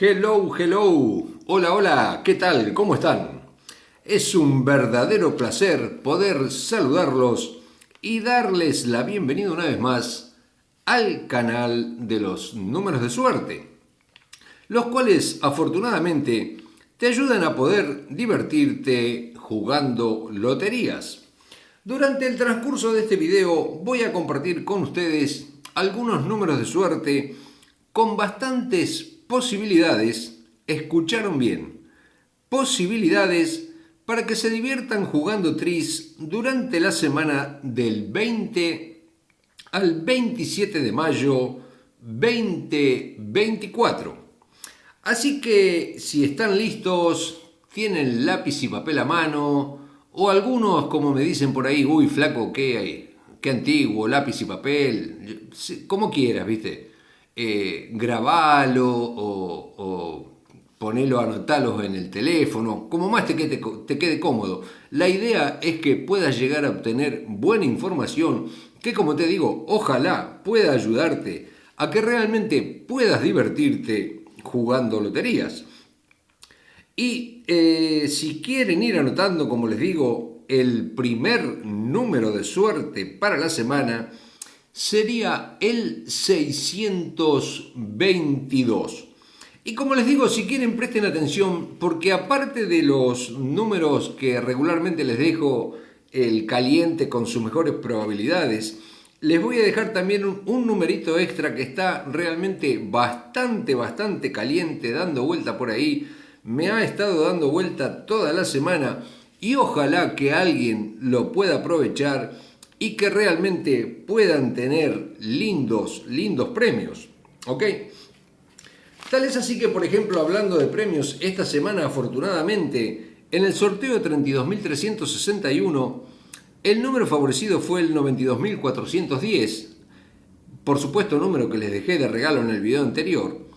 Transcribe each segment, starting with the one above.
Hello, hello. Hola, hola. ¿Qué tal? ¿Cómo están? Es un verdadero placer poder saludarlos y darles la bienvenida una vez más al canal de los números de suerte, los cuales afortunadamente te ayudan a poder divertirte jugando loterías. Durante el transcurso de este video voy a compartir con ustedes algunos números de suerte con bastantes posibilidades, escucharon bien, posibilidades para que se diviertan jugando tris durante la semana del 20 al 27 de mayo 2024. Así que si están listos, tienen lápiz y papel a mano, o algunos como me dicen por ahí, uy flaco, qué antiguo, lápiz y papel, como quieras, ¿viste? Grabalo o ponelo, anotalo en el teléfono, como más te quede cómodo. La idea es que puedas llegar a obtener buena información que, como te digo, ojalá pueda ayudarte a que realmente puedas divertirte jugando loterías. Y si quieren ir anotando, como les digo, el primer número de suerte para la semana sería el 622. Y como les digo, si quieren presten atención, porque aparte de los números que regularmente les dejo el caliente con sus mejores probabilidades, les voy a dejar también un numerito extra que está realmente bastante caliente, dando vuelta por ahí. Me ha estado dando vuelta toda la semana y ojalá que alguien lo pueda aprovechar y que realmente puedan tener lindos premios. ¿Ok? Tal es así que, por ejemplo, hablando de premios, esta semana afortunadamente en el sorteo de 32.361 el número favorecido fue el 92.410, por supuesto número que les dejé de regalo en el video anterior,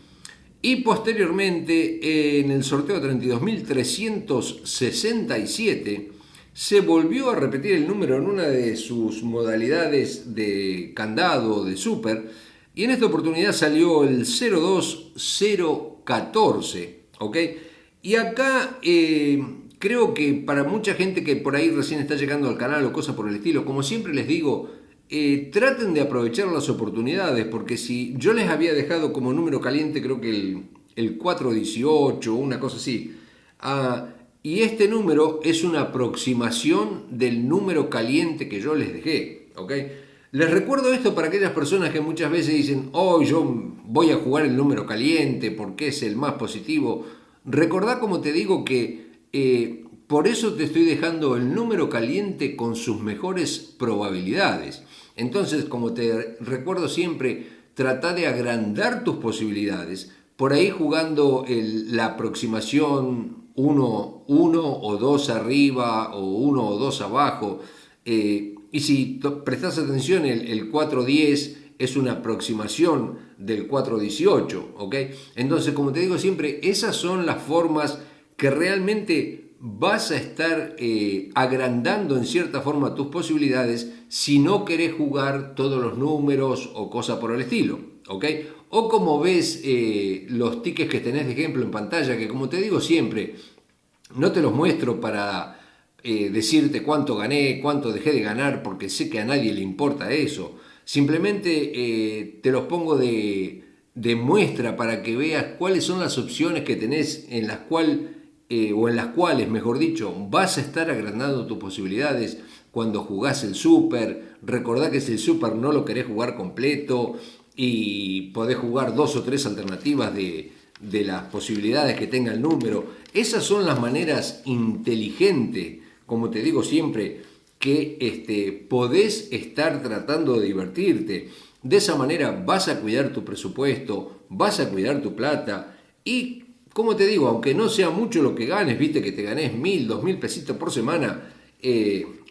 y posteriormente en el sorteo de 32.367 se volvió a repetir el número en una de sus modalidades de candado de super, y en esta oportunidad salió el 02014, ¿ok? Y acá creo que para mucha gente que por ahí recién está llegando al canal o cosas por el estilo, como siempre les digo, traten de aprovechar las oportunidades, porque si yo les había dejado como número caliente, creo que el 418 o una cosa así, y este número es una aproximación del número caliente que yo les dejé, ¿ok? Les recuerdo esto para aquellas personas que muchas veces dicen, oh, yo voy a jugar el número caliente porque es el más positivo. Recordá, como te digo, que por eso te estoy dejando el número caliente con sus mejores probabilidades. Entonces, como te recuerdo siempre, trata de agrandar tus posibilidades. Por ahí jugando la aproximación 1 o 2 arriba o 1 o 2 abajo. Y si prestas atención, el 410 es una aproximación del 418, ¿ok? Entonces, como te digo siempre, esas son las formas que realmente vas a estar agrandando en cierta forma tus posibilidades si no querés jugar todos los números o cosas por el estilo, ¿ok? O como ves los tickets que tenés de ejemplo en pantalla, que como te digo siempre, no te los muestro para decirte cuánto gané, cuánto dejé de ganar, porque sé que a nadie le importa eso. Simplemente te los pongo de muestra para que veas cuáles son las opciones que tenés en las cuales, o en las cuales, mejor dicho, vas a estar agrandando tus posibilidades cuando jugás el Super. Recordá que si el Super no lo querés jugar completo y podés jugar 2 o 3 alternativas de las posibilidades que tenga el número. Esas son las maneras inteligentes, como te digo siempre, que podés estar tratando de divertirte. De esa manera vas a cuidar tu presupuesto, vas a cuidar tu plata y, como te digo, aunque no sea mucho lo que ganes, viste que te ganes 1.000, 2.000 pesitos por semana,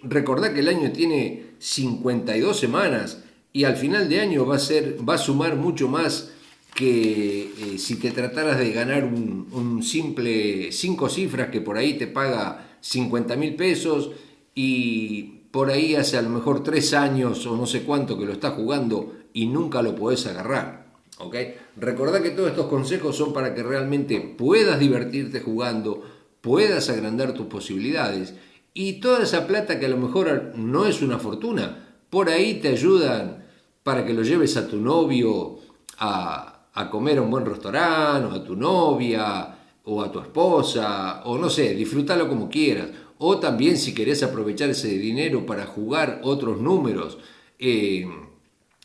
recordá que el año tiene 52 semanas y al final de año va a sumar mucho más que si te trataras de ganar un simple 5 cifras que por ahí te paga 50.000 pesos y por ahí hace a lo mejor 3 años o no sé cuánto que lo estás jugando y nunca lo podés agarrar. ¿Ok? Recordá que todos estos consejos son para que realmente puedas divertirte jugando, puedas agrandar tus posibilidades y toda esa plata que a lo mejor no es una fortuna, por ahí te ayudan para que lo lleves a tu novio a comer a un buen restaurante, o a tu novia, o a tu esposa, o no sé, disfrútalo como quieras. O también si querés aprovechar ese dinero para jugar otros números, eh,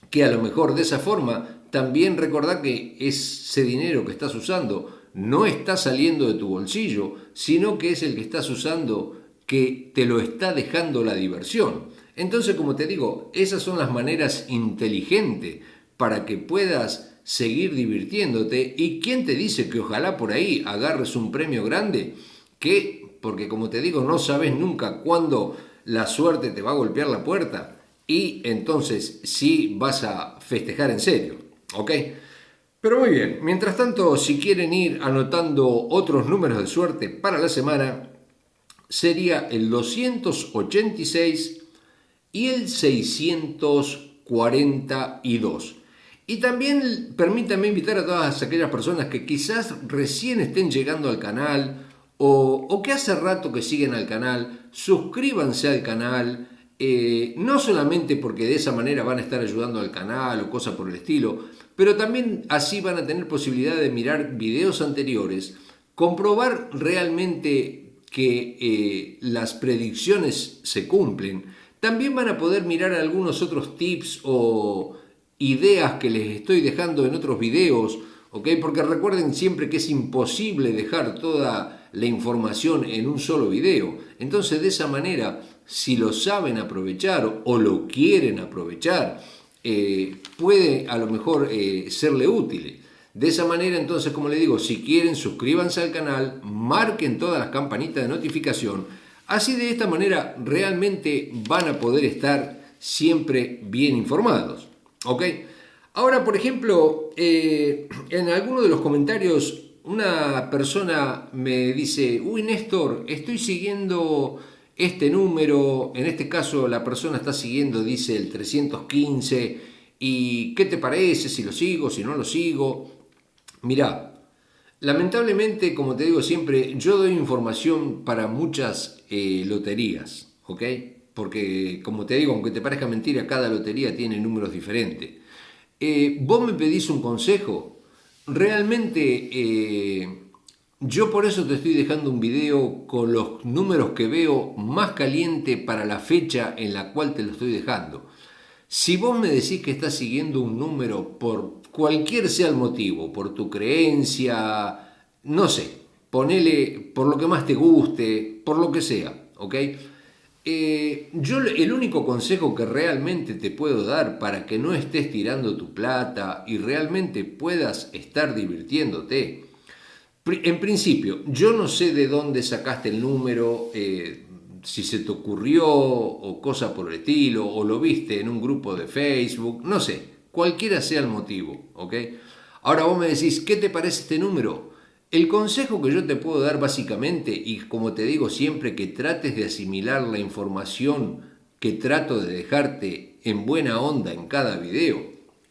que a lo mejor de esa forma también recordá que ese dinero que estás usando no está saliendo de tu bolsillo, sino que es el que estás usando que te lo está dejando la diversión. Entonces, como te digo, esas son las maneras inteligentes para que puedas seguir divirtiéndote. ¿Y quién te dice que ojalá por ahí agarres un premio grande? Porque como te digo, no sabes nunca cuándo la suerte te va a golpear la puerta y entonces sí vas a festejar en serio, ¿ok? Pero muy bien, mientras tanto, si quieren ir anotando otros números de suerte para la semana, sería el 286 y el 642. Y también permítanme invitar a todas aquellas personas que quizás recién estén llegando al canal o que hace rato que siguen al canal, suscríbanse al canal, no solamente porque de esa manera van a estar ayudando al canal o cosas por el estilo, pero también así van a tener posibilidad de mirar videos anteriores, comprobar realmente que las predicciones se cumplen. También van a poder mirar algunos otros tips o ideas que les estoy dejando en otros videos, ¿ok? Porque recuerden siempre que es imposible dejar toda la información en un solo video. Entonces, de esa manera, si lo saben aprovechar o lo quieren aprovechar, puede a lo mejor serle útil. De esa manera, entonces, como le digo, si quieren, suscríbanse al canal, marquen todas las campanitas de notificación. Así de esta manera realmente van a poder estar siempre bien informados. ¿Ok? Ahora, por ejemplo, en alguno de los comentarios una persona me dice, uy Néstor, estoy siguiendo este número, en este caso la persona está siguiendo, dice el 315, y ¿qué te parece si lo sigo, si no lo sigo? Mirá, lamentablemente, como te digo siempre, yo doy información para muchas loterías, ¿ok? Porque, como te digo, aunque te parezca mentira, cada lotería tiene números diferentes. Vos me pedís un consejo, realmente yo por eso te estoy dejando un video con los números que veo más caliente para la fecha en la cual te lo estoy dejando. Si vos me decís que estás siguiendo un número por cualquier sea el motivo, por tu creencia, no sé, ponele por lo que más te guste, por lo que sea, ¿ok? Yo el único consejo que realmente te puedo dar para que no estés tirando tu plata y realmente puedas estar divirtiéndote. En principio, yo no sé de dónde sacaste el número, si se te ocurrió o cosa por el estilo, o lo viste en un grupo de Facebook, no sé, cualquiera sea el motivo, ¿ok? Ahora vos me decís, ¿qué te parece este número? El consejo que yo te puedo dar básicamente, y como te digo siempre, que trates de asimilar la información que trato de dejarte en buena onda en cada video,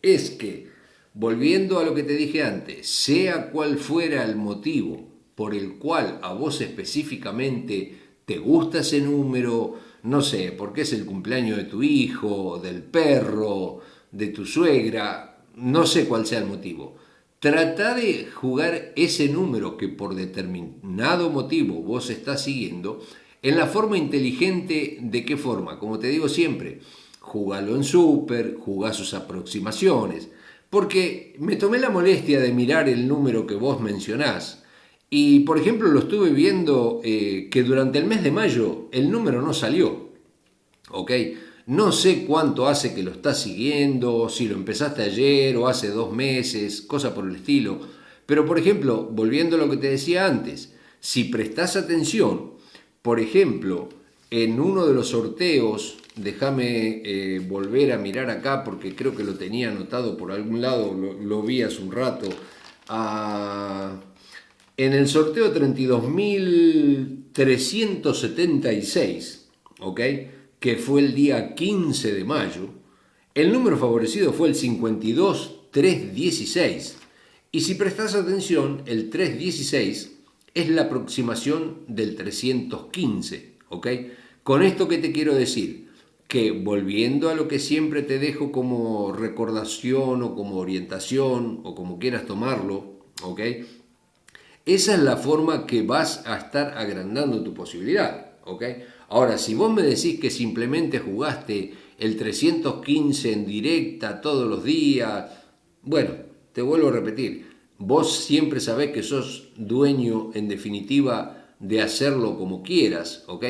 es que, volviendo a lo que te dije antes, sea cual fuera el motivo por el cual a vos específicamente te gusta ese número, no sé, porque es el cumpleaños de tu hijo, del perro, de tu suegra, no sé cuál sea el motivo. Trata de jugar ese número que por determinado motivo vos estás siguiendo en la forma inteligente. ¿De qué forma? Como te digo siempre, jugalo en super, jugá sus aproximaciones, porque me tomé la molestia de mirar el número que vos mencionás y, por ejemplo, lo estuve viendo que durante el mes de mayo el número no salió, ¿ok? No sé cuánto hace que lo estás siguiendo, si lo empezaste ayer o hace 2 meses, cosa por el estilo. Pero, por ejemplo, volviendo a lo que te decía antes, si prestás atención, por ejemplo, en uno de los sorteos, déjame volver a mirar acá porque creo que lo tenía anotado por algún lado, lo vi hace un rato. Ah, en el sorteo 32.376, ¿ok? Que fue el día 15 de mayo, el número favorecido fue el 52 316. Y si prestas atención, el 316 es la aproximación del 315, ¿ok? Con esto, ¿qué te quiero decir? Que volviendo a lo que siempre te dejo como recordación o como orientación o como quieras tomarlo, ¿ok? Esa es la forma que vas a estar agrandando tu posibilidad, ¿ok? Ahora, si vos me decís que simplemente jugaste el 315 en directa todos los días, bueno, te vuelvo a repetir, vos siempre sabés que sos dueño, en definitiva, de hacerlo como quieras, ¿ok?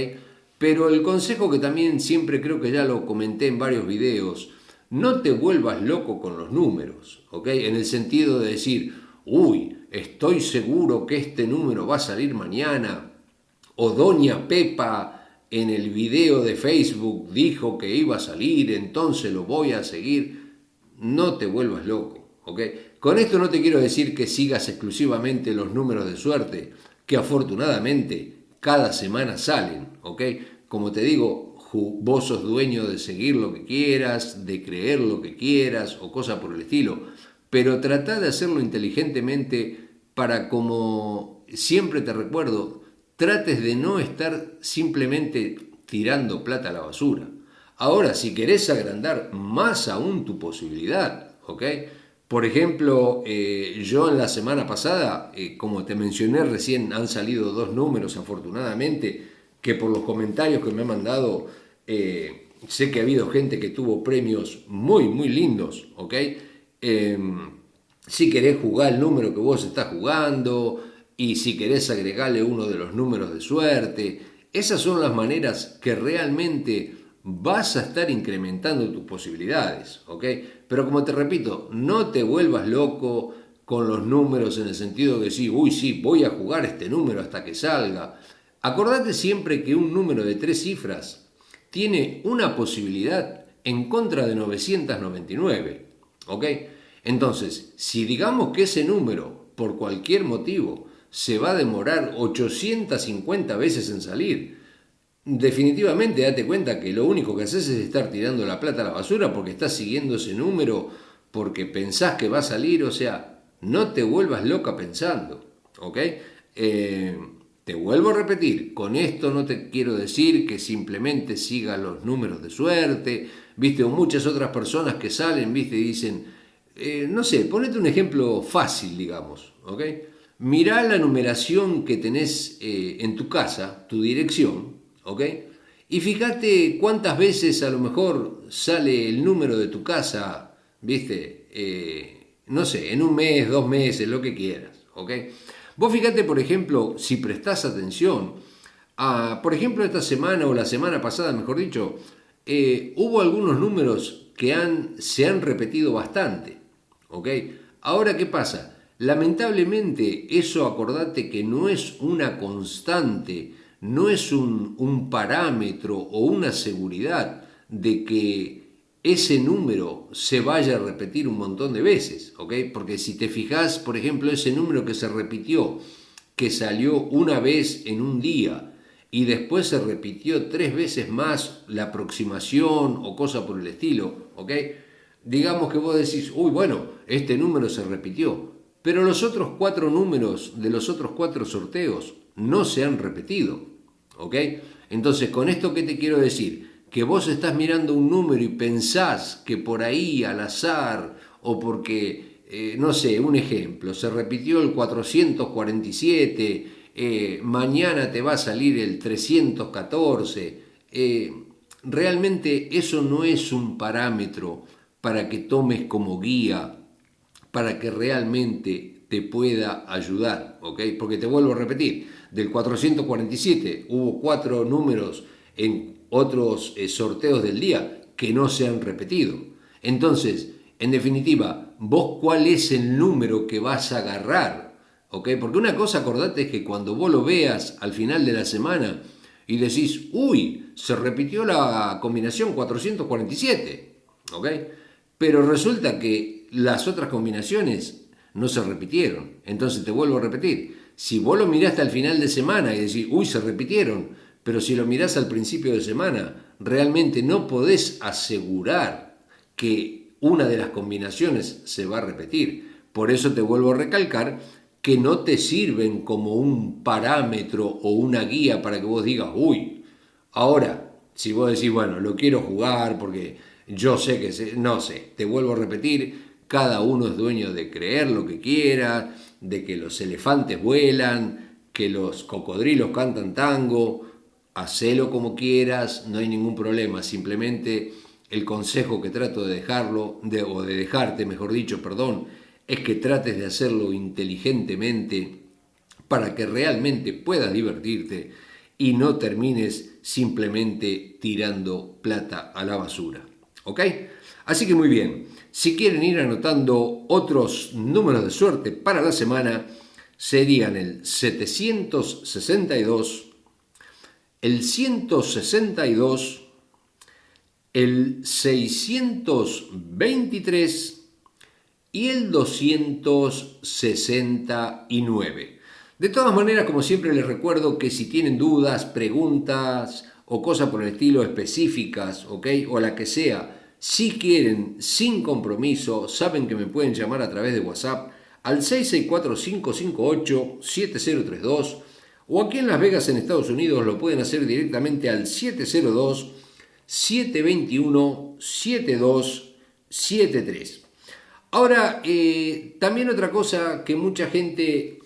Pero el consejo que también siempre creo que ya lo comenté en varios videos, no te vuelvas loco con los números, ¿ok? En el sentido de decir, uy, estoy seguro que este número va a salir mañana, o Doña Pepa en el video de Facebook dijo que iba a salir, entonces lo voy a seguir. No te vuelvas loco, ¿ok? Con esto no te quiero decir que sigas exclusivamente los números de suerte, que afortunadamente cada semana salen, ¿ok? Como te digo, vos sos dueño de seguir lo que quieras, de creer lo que quieras o cosa por el estilo, pero trata de hacerlo inteligentemente para, como siempre te recuerdo, trates de no estar simplemente tirando plata a la basura. Ahora, si querés agrandar más aún tu posibilidad, ¿ok? Por ejemplo, yo en la semana pasada, como te mencioné recién, han salido dos números afortunadamente, que por los comentarios que me han mandado, sé que ha habido gente que tuvo premios muy, muy lindos, ¿ok? Si querés jugar el número que vos estás jugando y si querés agregarle uno de los números de suerte, esas son las maneras que realmente vas a estar incrementando tus posibilidades, ¿ok? Pero como te repito, no te vuelvas loco con los números en el sentido de decir, uy, sí, voy a jugar este número hasta que salga. Acordate siempre que un número de 3 cifras tiene una posibilidad en contra de 999, ¿ok? Entonces, si digamos que ese número, por cualquier motivo, se va a demorar 850 veces en salir, definitivamente date cuenta que lo único que haces es estar tirando la plata a la basura porque estás siguiendo ese número, porque pensás que va a salir, o sea, no te vuelvas loca pensando, ¿ok? Te vuelvo a repetir, con esto no te quiero decir que simplemente sigas los números de suerte, viste, o muchas otras personas que salen, viste, y dicen, no sé, ponete un ejemplo fácil, digamos, ¿ok? Mirá la numeración que tenés en tu casa, tu dirección, ¿ok? Y fíjate cuántas veces a lo mejor sale el número de tu casa, ¿viste? No sé, en un mes, 2 meses, lo que quieras, ¿ok? Vos fíjate, por ejemplo, si prestás atención, por ejemplo, esta semana o la semana pasada, mejor dicho, hubo algunos números que se han repetido bastante, ¿ok? Ahora, ¿qué pasa? Lamentablemente, eso acordate que no es una constante, no es un parámetro o una seguridad de que ese número se vaya a repetir un montón de veces, ¿ok? Porque si te fijas, por ejemplo, ese número que se repitió, que salió una vez en un día y después se repitió 3 veces más la aproximación o cosa por el estilo, ¿ok? Digamos que vos decís, uy, bueno, este número se repitió, pero los otros 4 números de los otros 4 sorteos no se han repetido, ¿ok? Entonces, ¿con esto qué te quiero decir? Que vos estás mirando un número y pensás que por ahí al azar o porque, no sé, un ejemplo, se repitió el 447, mañana te va a salir el 314, realmente eso no es un parámetro para que tomes como guía, para que realmente te pueda ayudar, ¿ok? Porque te vuelvo a repetir, del 447 hubo 4 números en otros sorteos del día que no se han repetido. Entonces, en definitiva, vos cuál es el número que vas a agarrar, ¿ok? Porque una cosa, acordate, es que cuando vos lo veas al final de la semana y decís, uy, se repitió la combinación 447, ¿ok? Pero resulta que las otras combinaciones no se repitieron. Entonces te vuelvo a repetir, si vos lo miraste al final de semana y decís, uy, se repitieron, pero si lo mirás al principio de semana, realmente no podés asegurar que una de las combinaciones se va a repetir. Por eso te vuelvo a recalcar que no te sirven como un parámetro o una guía para que vos digas, uy, ahora, si vos decís, bueno, lo quiero jugar porque yo sé que no sé, te vuelvo a repetir, cada uno es dueño de creer lo que quiera, de que los elefantes vuelan, que los cocodrilos cantan tango, hacelo como quieras, no hay ningún problema, simplemente el consejo que trato de dejarlo, o de dejarte, mejor dicho, perdón, es que trates de hacerlo inteligentemente para que realmente puedas divertirte y no termines simplemente tirando plata a la basura. ¿Ok? Así que muy bien, si quieren ir anotando otros números de suerte para la semana, serían el 762, el 162, el 623 y el 269. De todas maneras, como siempre les recuerdo que si tienen dudas, preguntas o cosas por el estilo específicas, ¿ok? O la que sea, si quieren, sin compromiso, saben que me pueden llamar a través de WhatsApp al 664-558-7032 o aquí en Las Vegas, en Estados Unidos, lo pueden hacer directamente al 702-721-7273. Ahora, también otra cosa que mucha gente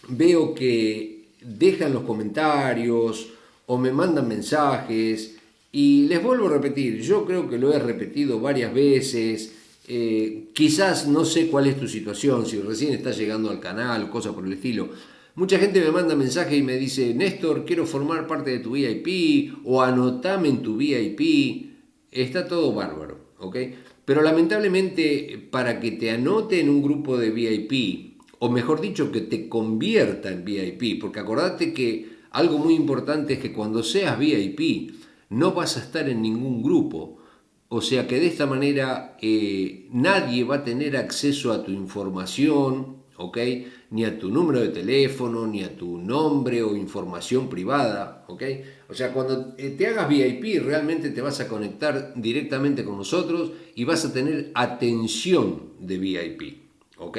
veo que dejan los comentarios o me mandan mensajes y les vuelvo a repetir, yo creo que lo he repetido varias veces, quizás no sé cuál es tu situación, si recién estás llegando al canal o cosas por el estilo. Mucha gente me manda mensajes y me dice, Néstor, quiero formar parte de tu VIP o anotame en tu VIP. Está todo bárbaro, ¿ok? Pero lamentablemente para que te anote en un grupo de VIP, o mejor dicho, que te convierta en VIP, porque acordate que algo muy importante es que cuando seas VIP no vas a estar en ningún grupo, o sea que de esta manera nadie va a tener acceso a tu información, ¿ok? Ni a tu número de teléfono, ni a tu nombre o información privada, ¿ok? O sea, cuando te hagas VIP realmente te vas a conectar directamente con nosotros y vas a tener atención de VIP, ¿ok?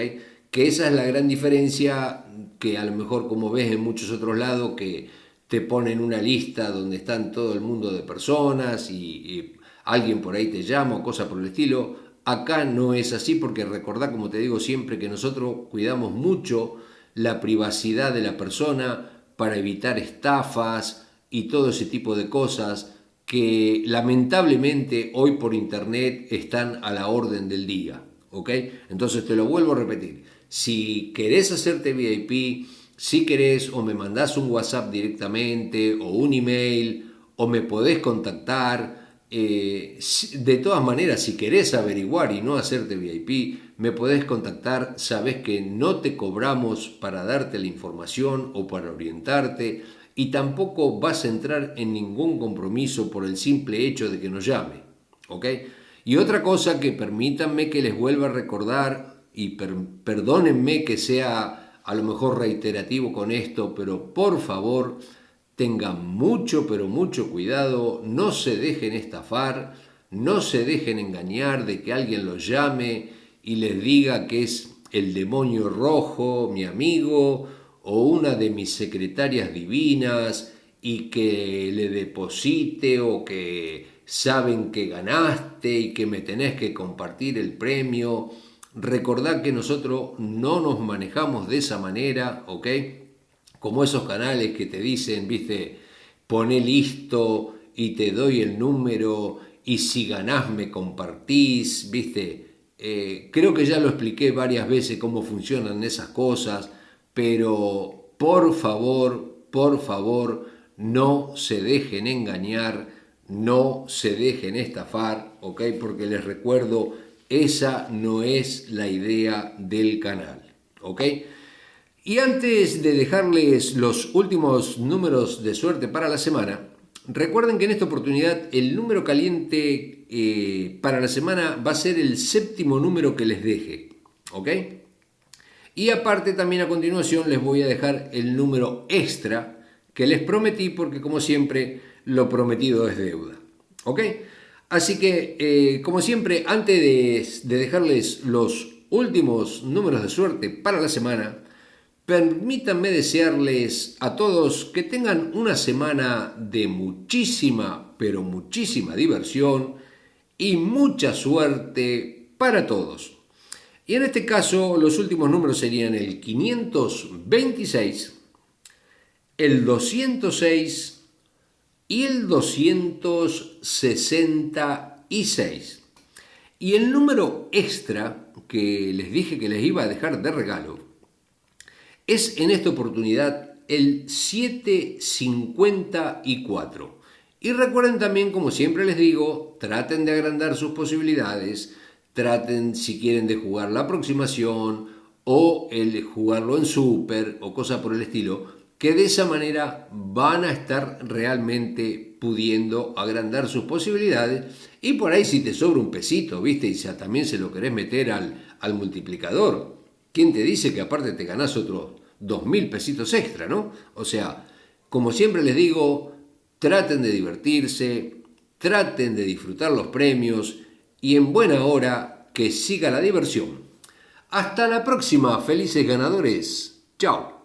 Que esa es la gran diferencia que a lo mejor como ves en muchos otros lados que te ponen una lista donde están todo el mundo de personas y alguien por ahí te llama o cosas por el estilo. Acá no es así porque recordá, como te digo siempre, que nosotros cuidamos mucho la privacidad de la persona para evitar estafas y todo ese tipo de cosas que lamentablemente hoy por internet están a la orden del día, ¿ok? Entonces te lo vuelvo a repetir, si querés hacerte VIP, si querés o me mandás un WhatsApp directamente o un email o me podés contactar, de todas maneras, si querés averiguar y no hacerte VIP, me podés contactar, sabés que no te cobramos para darte la información o para orientarte y tampoco vas a entrar en ningún compromiso por el simple hecho de que nos llame, ¿ok? Y otra cosa que permítanme que les vuelva a recordar y perdónenme que sea a lo mejor reiterativo con esto, pero por favor tengan mucho, pero mucho cuidado, no se dejen estafar, no se dejen engañar de que alguien los llame y les diga que es el demonio rojo, mi amigo, o una de mis secretarias divinas y que le deposite o que saben que ganaste y que me tenés que compartir el premio. Recordad que nosotros no nos manejamos de esa manera, ¿ok? Como esos canales que te dicen, viste, poné listo y te doy el número y si ganás me compartís, viste. Creo que ya lo expliqué varias veces cómo funcionan esas cosas, pero por favor, no se dejen engañar, no se dejen estafar, ¿ok? Porque les recuerdo, esa no es la idea del canal, ¿ok? Y antes de dejarles los últimos números de suerte para la semana, recuerden que en esta oportunidad el número caliente para la semana va a ser el séptimo número que les deje, ¿ok? Y aparte también a continuación les voy a dejar el número extra que les prometí porque como siempre lo prometido es deuda, ¿ok? Así que, como siempre, antes de dejarles los últimos números de suerte para la semana, permítanme desearles a todos que tengan una semana de muchísima, pero muchísima diversión y mucha suerte para todos. Y en este caso, los últimos números serían el 526, el 206 y el 266. Y el número extra que les dije que les iba a dejar de regalo es en esta oportunidad el 754. Y recuerden también, como siempre les digo, traten de agrandar sus posibilidades, traten si quieren de jugar la aproximación o el jugarlo en super o cosa por el estilo, que de esa manera van a estar realmente pudiendo agrandar sus posibilidades. Y por ahí si te sobra un pesito, ¿viste? Y también se lo querés meter al multiplicador. ¿Quién te dice que aparte te ganás otros 2.000 pesitos extra, ¿no? O sea, como siempre les digo, traten de divertirse, traten de disfrutar los premios y en buena hora que siga la diversión. Hasta la próxima, felices ganadores. Chao.